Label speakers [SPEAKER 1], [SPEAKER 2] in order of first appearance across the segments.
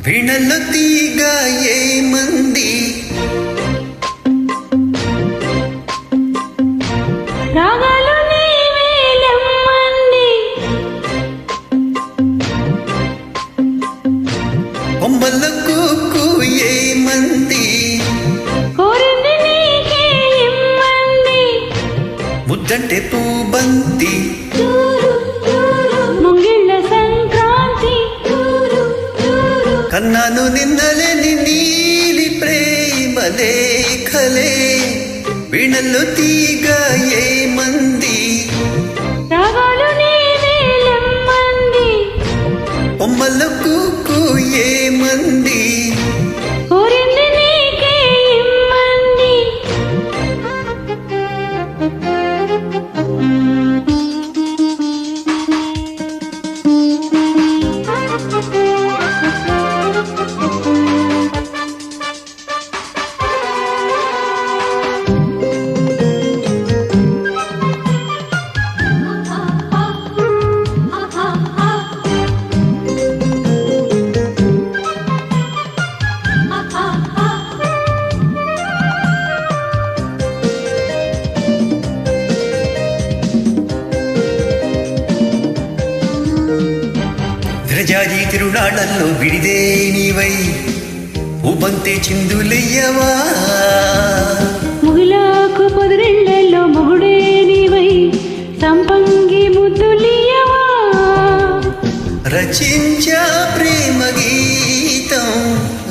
[SPEAKER 1] వీణల్లో తీగ ఏమంది
[SPEAKER 2] రాగాలు నీవేలమ్మంది
[SPEAKER 1] కొమ్మల్లో కూకు ఏమంది
[SPEAKER 2] కోరింది నీకే ఇమ్మంది
[SPEAKER 1] ముద్దంటే పూబంతి
[SPEAKER 2] ముంగిళ్ళ సంక్రాంతి
[SPEAKER 1] కన్నాను నిన్నలేని నీలి ప్రేమ లేఖలే వీణల్లో తీగ ఏమంది
[SPEAKER 2] రాగాలు నీవేలమ్మంది
[SPEAKER 1] కొమ్మల్లో కూకు ఏమంది
[SPEAKER 2] కోరింది నీకే ఇమ్మంది
[SPEAKER 1] విరజాజి తిరునాళ్ళల్లో విడిదే నీవై పూబంతే చిందులయ్యవా
[SPEAKER 2] ముగిలాకు పొదిరిళ్ళల్లో మొగుడే నీవై సంపంగి ముద్దులియవా
[SPEAKER 1] రచించా ప్రేమ గీతం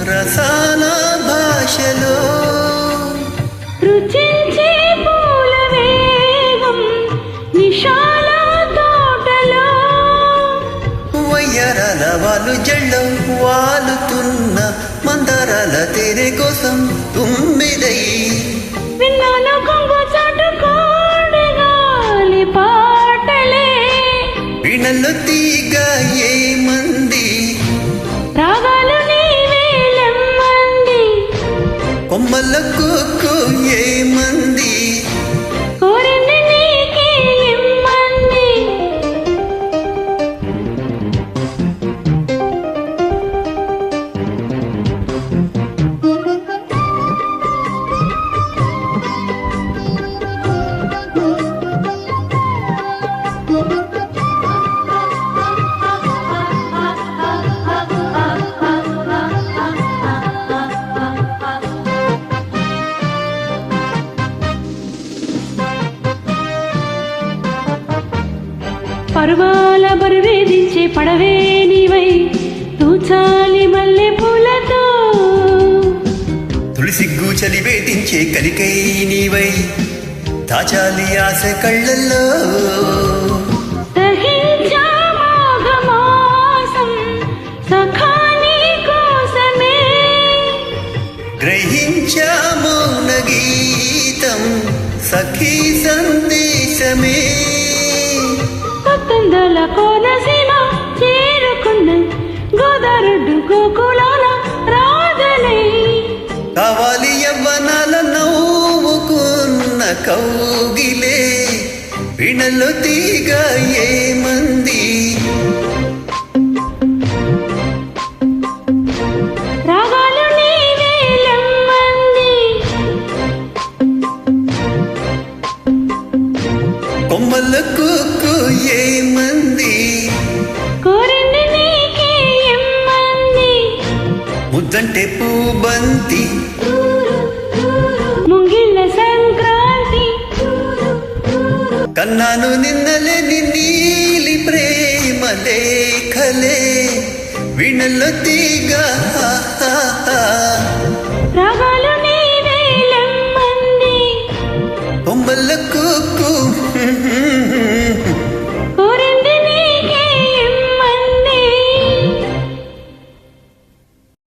[SPEAKER 1] రసాన భాషలో
[SPEAKER 2] రుచించే పూల వేగం నిషాల తోటలో
[SPEAKER 1] వయ్యరాల వాళ్ళు జళ్ళం వాలుతున్న మందారాల తేనె కోసం తుమ్మిదై
[SPEAKER 2] విన్నాను కొంగు చాటుకోడి గాలి పాటలే
[SPEAKER 1] వీణల్లో తీగ ఏమంది
[SPEAKER 2] రాగాలు నీవేలమ్మంది
[SPEAKER 1] కొమ్మల్లో కూకు ఏమంది
[SPEAKER 2] కోరింది నీకే ఇమ్మంది పర్వాల బరువేదించే పడవే నీవై తూచాలి మల్లె పూలతో
[SPEAKER 1] తులసిగ్గు చలి వేధించే కలికై నీవై దాచాలి ఆశ కళ్ళల్లో
[SPEAKER 2] దహించా మాఘమాసం సఖా నీ కోసమే
[SPEAKER 1] గ్రహించా మౌన గీతం సఖీ సందేశమే
[SPEAKER 2] పత్తందల కోనసీమ చేరుకున్న గోదారడ్డు గోకులాల రాజలై
[SPEAKER 1] కావాలి యవ్వనాల నవ్వుకున్న కౌగిలే వీణల్లో తీగ ఏమంది
[SPEAKER 2] రాగాలు నీవేలమ్మంది
[SPEAKER 1] కొమ్మల్లో కూకు ఏమంది
[SPEAKER 2] కోరింది నీకే ఇమ్మంది
[SPEAKER 1] ముద్దంటే పూబంతి
[SPEAKER 2] ముంగిళ్ళ సంక్రాంతి
[SPEAKER 1] కన్నాను నిన్నలేని నీలి ప్రేమ లేఖలే వీణల్లో తీగ